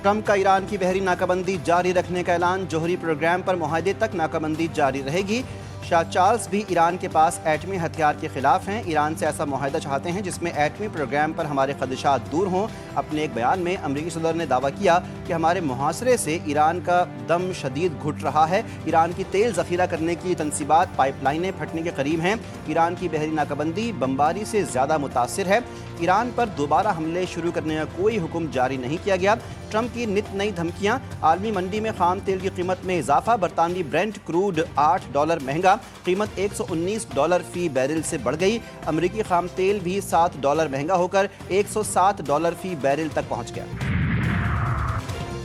Trump کا ایران کی بحری ناکابندی جاری رکھنے کا اعلان، جوہری پروگرام پر معاہدے تک ناکابندی جاری رہے گی۔ شاہ چارلس بھی ایران کے پاس ایٹمی ہتھیار کے خلاف ہیں، ایران سے ایسا معاہدہ چاہتے ہیں جس میں ایٹمی پروگرام پر ہمارے خدشات دور ہوں۔ اپنے ایک بیان میں امریکی صدر نے دعویٰ کیا کہ ہمارے محاصرے سے ایران کا دم شدید گھٹ رہا ہے، ایران کی تیل ذخیرہ کرنے کی تنصیبات پائپ لائنیں پھٹنے کے قریب ہیں، ایران کی بحری ناکابندی بمباری سے زیادہ متاثر ہے، ایران پر دوبارہ حملے شروع کرنے کا کوئی حکم جاری نہیں کیا گیا۔ ٹرمپ کی نت نئی دھمکیاں، عالمی منڈی میں خام تیل کی قیمت میں اضافہ، برطانوی برنٹ کروڈ $8 مہنگا، قیمت $119 فی بیرل سے بڑھ گئی، امریکی خام تیل بھی $7 مہنگا ہو کر $107 فی بیرل تک پہنچ گیا۔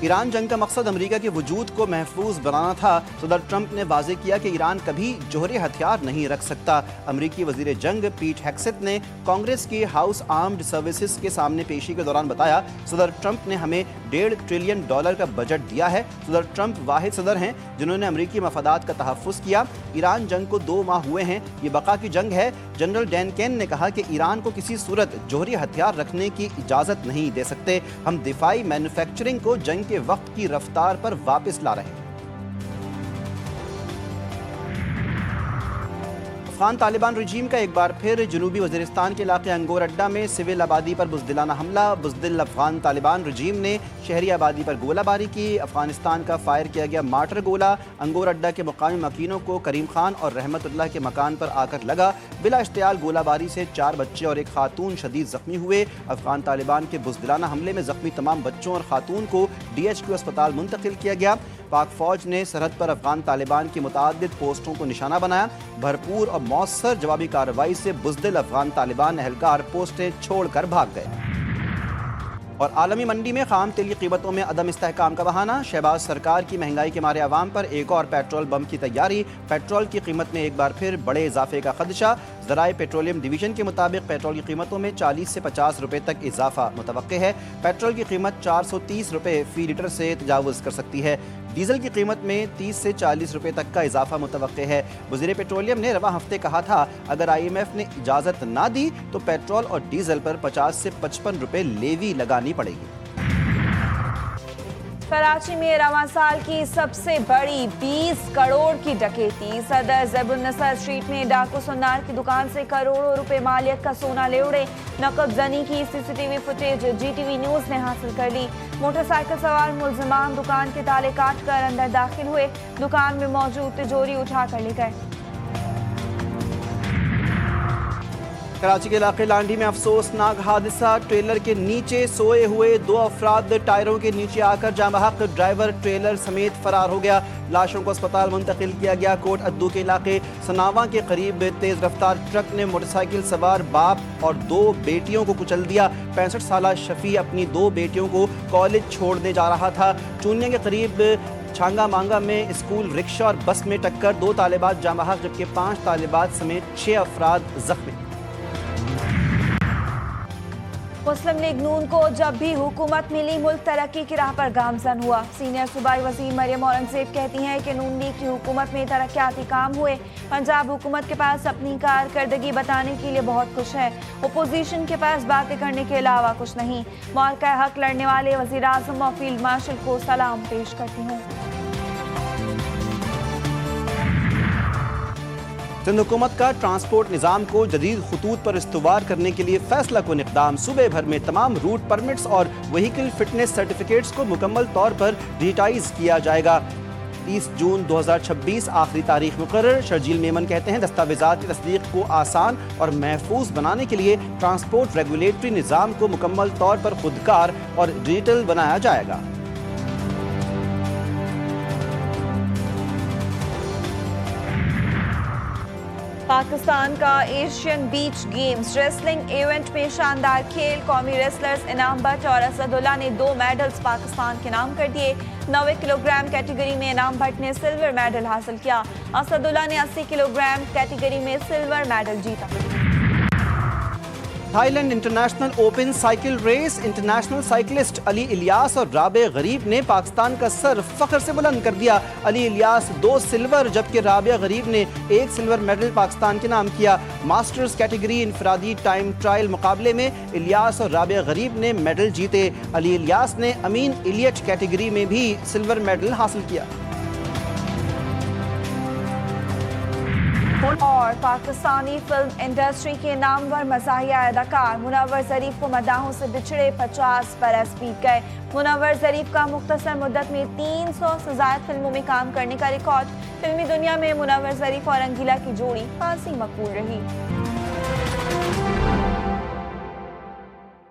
ایران جنگ کا مقصد امریکہ کے وجود کو محفوظ بنانا تھا، صدر ٹرمپ نے واضح کیا کہ ایران کبھی جوہری ہتھیار نہیں رکھ سکتا۔ امریکی وزیر جنگ پیٹ ہیکسٹ نے کانگریس کی ہاؤس آرمڈ سروسز کے سامنے پیشی کے دوران بتایا، صدر ٹرمپ نے ہمیں $1.5 ٹریلین کا بجٹ دیا ہے۔ صدر ٹرمپ واحد صدر ہیں جنہوں نے امریکی مفادات کا تحفظ کیا۔ ایران جنگ کو 2 ماہ ہوئے ہیں، یہ بقا کی جنگ ہے۔ جنرل ڈین کین نے کہا کہ ایران کو کسی صورت جوہری ہتھیار رکھنے کی اجازت نہیں دے سکتے، ہم دفاعی مینوفیکچرنگ کو جنگ کے وقت کی رفتار پر واپس لا رہے ہیں۔ افغان طالبان رجیم کا ایک بار پھر جنوبی وزیرستان کے علاقے انگور اڈہ میں سول آبادی پر بزدلانہ حملہ، بزدل افغان طالبان رجیم نے شہری آبادی پر گولہ باری کی، افغانستان کا فائر کیا گیا مارٹر گولہ انگور اڈہ کے مقامی مکینوں کو کریم خان اور رحمت اللہ کے مکان پر آ کر لگا، بلا اشتعال گولہ باری سے 4 بچے اور ایک خاتون شدید زخمی ہوئے۔ افغان طالبان کے بزدلانہ حملے میں زخمی تمام بچوں اور خاتون کو DHQ اسپتال منتقل کیا گیا۔ پاک فوج نے سرحد پر افغان طالبان کی متعدد پوسٹوں کو نشانہ بنایا، بھرپور اور مؤثر جوابی کارروائی سے بزدل افغان طالبان اہلکار پوسٹیں چھوڑ کر بھاگ گئے۔ اور عالمی منڈی میں خام تیل کی قیمتوں میں عدم استحکام کا بہانہ، شہباز سرکار کی مہنگائی کے مارے عوام پر ایک اور پیٹرول بم کی تیاری، پیٹرول کی قیمت میں ایک بار پھر بڑے اضافے کا خدشہ، ذرائع پیٹرولیم ڈویژن کے مطابق پیٹرول کی قیمتوں میں 40 سے 50 روپے تک اضافہ متوقع ہے، پیٹرول کی قیمت 430 روپے فی لیٹر سے تجاوز کر سکتی ہے، ڈیزل کی قیمت میں 30 سے 40 روپے تک کا اضافہ متوقع ہے۔ وزیر پیٹرولیم نے رواں ہفتے کہا تھا اگر IMF نے اجازت نہ دی تو پیٹرول اور ڈیزل پر 50 سے 55 روپے لیوی لگانی پڑے گی۔ کراچی میں رواں سال کی سب سے بڑی 20 کروڑ کی ڈکیتی، صدر زیب النصر اسٹریٹ میں ڈاکو سنار کی دکان سے کروڑوں روپے مالیت کا سونا لے اڑے، نقب زنی کی CCTV فوٹیج GTV نیوز نے حاصل کر لی۔ موٹر سائیکل سوار ملزمان دکان کے تالے کاٹ کر اندر داخل ہوئے، دکان میں موجود تجوری اٹھا کر لے گئے۔ کراچی کے علاقے لانڈی میں افسوسناک حادثہ، ٹریلر کے نیچے سوئے ہوئے 2 افراد ٹائروں کے نیچے آ کر جاں بحق ڈرائیور ٹریلر سمیت فرار ہو گیا، لاشوں کو اسپتال منتقل کیا گیا۔ کوٹ ادو کے علاقے سناواں کے قریب تیز رفتار ٹرک نے موٹر سائیکل سوار باپ اور 2 بیٹیوں کو کچل دیا، 65 سالہ شفیع اپنی 2 بیٹیوں کو کالج چھوڑنے جا رہا تھا۔ چونیا کے قریب چھانگا مانگا میں اسکول رکشہ اور بس میں ٹکر، 2 طالبات جاں بحق جبکہ 5 طالبات سمیت 6 افراد زخمی۔ مسلم لیگ نون کو جب بھی حکومت ملی ملک ترقی کی راہ پر گامزن ہوا، سینئر صوبائی وزیر مریم اورنگزیب کہتی ہیں کہ نون لیگ کی حکومت میں ترقیاتی کام ہوئے، پنجاب حکومت کے پاس اپنی کارکردگی بتانے کے لیے بہت کچھ ہے، اپوزیشن کے پاس باتیں کرنے کے علاوہ کچھ نہیں، معرکہ حق لڑنے والے وزیر اعظم اور فیلڈ مارشل کو سلام پیش کرتی ہوں۔ سندھ حکومت کا ٹرانسپورٹ نظام کو جدید خطوط پر استوار کرنے کے لیے فیصلہ کن اقدام، صوبے بھر میں تمام روٹ پرمٹس اور وہیکل فٹنس سرٹیفکیٹس کو مکمل طور پر ڈیجیٹائز کیا جائے گا۔ 30 جون 2026 آخری تاریخ مقرر۔ شرجیل میمن کہتے ہیں دستاویزات کی تصدیق کو آسان اور محفوظ بنانے کے لیے ٹرانسپورٹ ریگولیٹری نظام کو مکمل طور پر خودکار اور ڈیجیٹل بنایا جائے گا۔ پاکستان کا Asian beach games wrestling event میں شاندار کھیل، قومی ریسلرز انعام بٹ اور اسد اللہ نے 2 میڈلز پاکستان کے نام کر دیے۔ 90 کلو گرام کیٹیگری میں انعام بٹ نے سلور میڈل حاصل کیا، اسد اللہ نے 80 کلو گرام کیٹیگری میں سلور میڈل جیتا۔ Thailand international open cycle race, international cyclist Ali Ilyas اور رابع غریب نے پاکستان کا سر فخر سے بلند کر دیا۔ علی الیاس 2 سلور جبکہ رابع غریب نے 1 سلور میڈل پاکستان کے نام کیا۔ ماسٹرز کیٹیگری انفرادی ٹائم ٹرائل مقابلے میں الیاس اور رابع غریب نے میڈل جیتے۔ علی الیاس نے امین ایلیٹ کیٹیگری میں بھی سلور میڈل حاصل کیا۔ اور پاکستانی فلم انڈسٹری کے نامور مزاحیہ اداکار منور ظریف کو مداحوں سے بچھڑے 50 برس بیت گئے۔ منور ظریف کا مختصر مدت میں 300 سے زائد فلموں میں کام کرنے کا ریکارڈ۔ فلمی دنیا میں منور ظریف اور رنگیلا کی جوڑی خاصی مقبول رہی۔